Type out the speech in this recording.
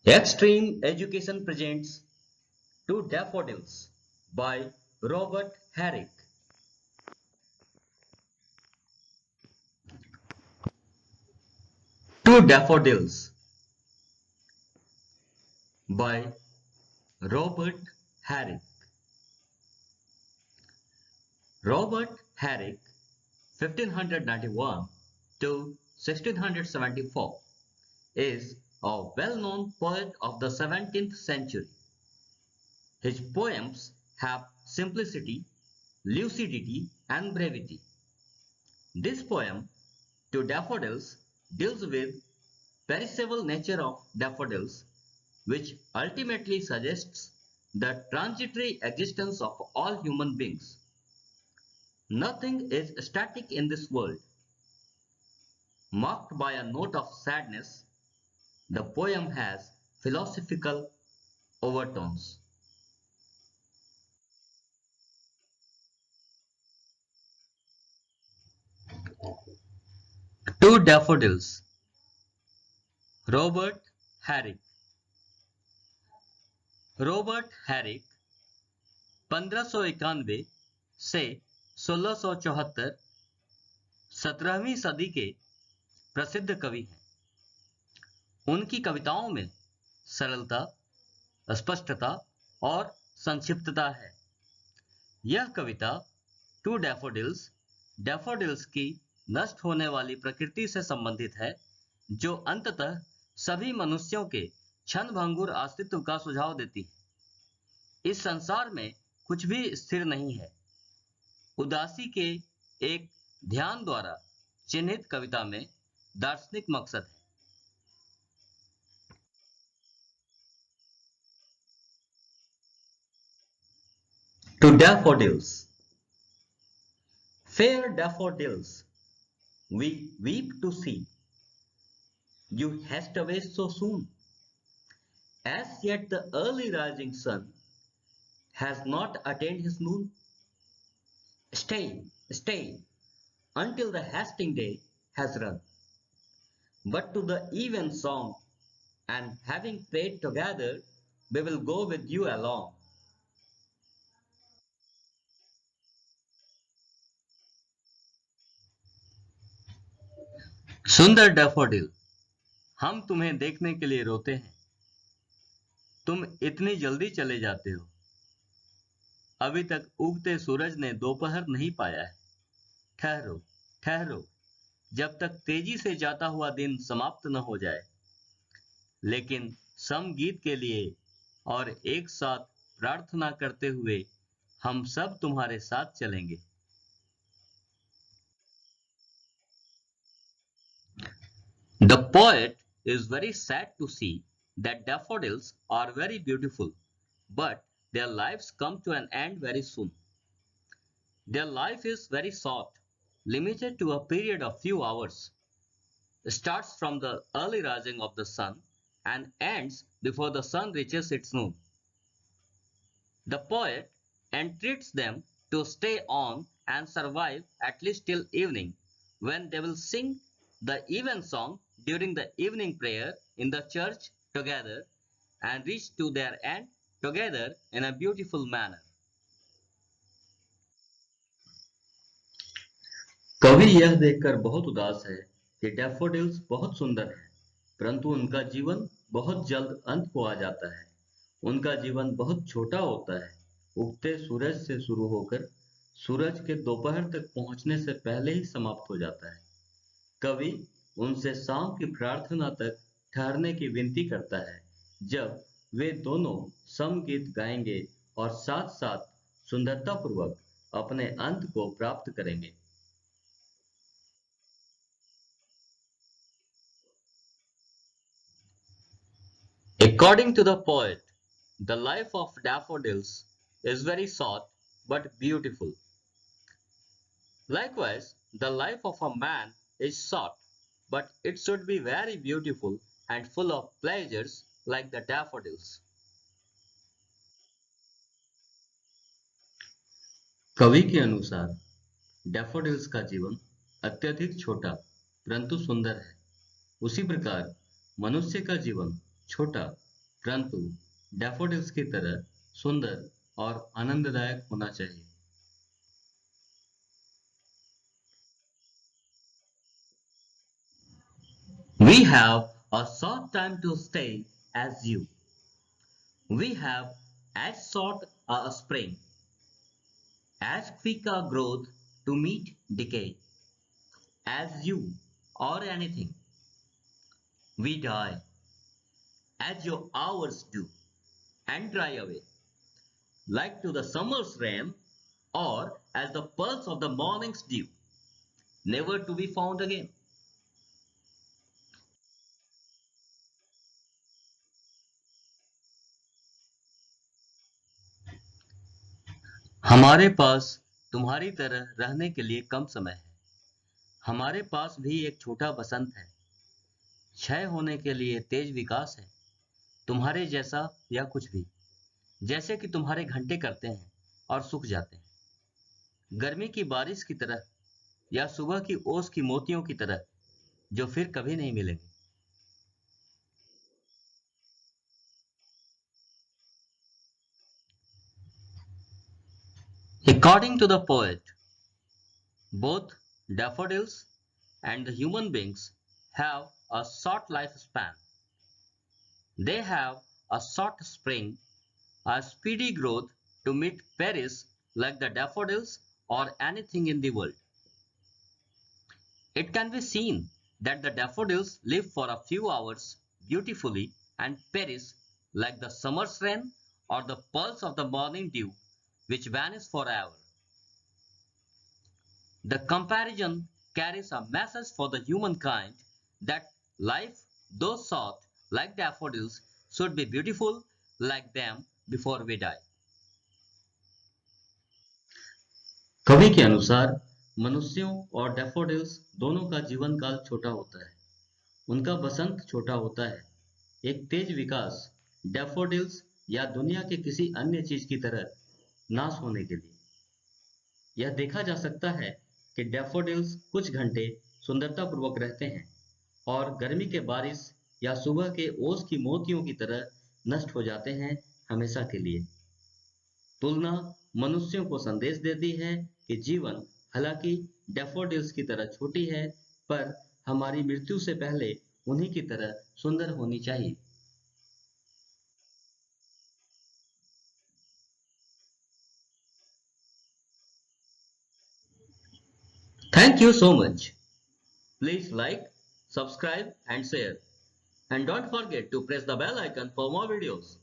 Extreme Education presents Two Daffodils by Robert Herrick. Two Daffodils by Robert Herrick. Robert Herrick, 1591 to 1674, is a well-known poet of the 17th century. His poems have simplicity, lucidity, and brevity. This poem, Two Daffodils, deals with perishable nature of daffodils, which ultimately suggests the transitory existence of all human beings. Nothing is static in this world. Marked by a note of sadness, the poem has philosophical overtones. Two Daffodils, Robert Herrick. Robert Herrick 1591 से 1674 17वीं सदी के प्रसिद्ध कवि हैं। उनकी कविताओं में सरलता, स्पष्टता और संक्षिप्तता है। यह कविता टू डैफोडिल्स डैफोडिल्स की नष्ट होने वाली प्रकृति से संबंधित है, जो अंततः सभी मनुष्यों के क्षणभंगुर अस्तित्व का सुझाव देती है। इस संसार में कुछ भी स्थिर नहीं है। उदासी के एक ध्यान द्वारा चिन्हित कविता में दार्शनिक मकसद है। To daffodils. Fair daffodils, we weep to see you haste away so soon. As yet the early rising sun has not attained his noon. Stay, stay, until the hasting day has run. But to the even song, and having prayed together, we will go with you along. सुंदर daffodil, हम तुम्हें देखने के लिए रोते हैं। तुम इतनी जल्दी चले जाते हो। अभी तक उगते सूरज ने दोपहर नहीं पाया है। ठहरो, ठहरो, जब तक तेजी से जाता हुआ दिन समाप्त न हो जाए। लेकिन समगीत के लिए और एक साथ प्रार्थना करते हुए हम सब तुम्हारे साथ चलेंगे। The poet is very sad to see that daffodils are very beautiful, but their lives come to an end very soon. Their life is very short, limited to a period of few hours, starts from the early rising of the sun and ends before the sun reaches its noon. The poet entreats them to stay on and survive at least till evening, when they will sing the even song during the evening prayer in the church together and reach to their end together in a beautiful manner. कवि यह देखकर बहुत उदास है कि daffodils बहुत सुंदर हैं, परंतु उनका जीवन बहुत जल्द अंत को आ जाता है। उनका जीवन बहुत छोटा होता है, उगते सूरज से शुरू होकर सूरज के दोपहर तक पहुंचने से पहले ही समाप्त हो जाता है। कवि उनसे शाम की प्रार्थना तक ठहरने की विनती करता है, जब वे दोनों समगीत गाएंगे और साथ-साथ सुंदरतापूर्वक अपने अंत को प्राप्त करेंगे। According to the poet, the life of daffodils is very short but beautiful. Likewise, the life of a man is short, but it should be very beautiful and full of pleasures like the daffodils. कवि के अनुसार daffodils का जीवन अत्यधिक छोटा परंतु सुंदर है। उसी प्रकार मनुष्य का जीवन छोटा परंतु डैफोडिल्स की तरह सुंदर और आनंददायक होना चाहिए। We have a short time to stay as you. We have as short a spring, as quick a growth to meet decay, as you or anything. We die as your hours do and dry away, like to the summer's rain or as the pulse of the morning's dew, never to be found again. हमारे पास तुम्हारी तरह रहने के लिए कम समय है। हमारे पास भी एक छोटा बसंत है। क्षय होने के लिए तेज विकास है। तुम्हारे जैसा या कुछ भी, जैसे कि तुम्हारे घंटे करते हैं और सूख जाते हैं। गर्मी की बारिश की तरह या सुबह की ओस की मोतियों की तरह, जो फिर कभी नहीं मिलेंगे। According to the poet, both daffodils and the human beings have a short lifespan. They have a short spring, a speedy growth to meet Paris like the daffodils or anything in the world. It can be seen that the daffodils live for a few hours beautifully and perish like the summer's rain or the pulse of the morning dew, which vanish forever. The comparison carries a message for the humankind that life, though short like daffodils, should be beautiful like them before we die. कवि के अनुसार मनुष्यों और daffodils दोनों का जीवन काल छोटा होता है। उनका बसंत छोटा होता है। एक तेज विकास डैफोडिल्स या दुनिया के किसी अन्य चीज की तरह नाश होने के लिए। यह देखा जा सकता है कि डैफोडिल्स कुछ घंटे सुंदरतापूर्वक रहते हैं और गर्मी के बारिश या सुबह के ओस की मोतियों की तरह नष्ट हो जाते हैं हमेशा के लिए। तुलना मनुष्यों को संदेश देती है कि जीवन हालांकि डैफोडिल्स की तरह छोटी है, पर हमारी मृत्यु से पहले उन्हीं की तरह सुंदर होनी चाहिए। Thank you so much. Please like, subscribe and share. And don't forget to press the bell icon for more videos.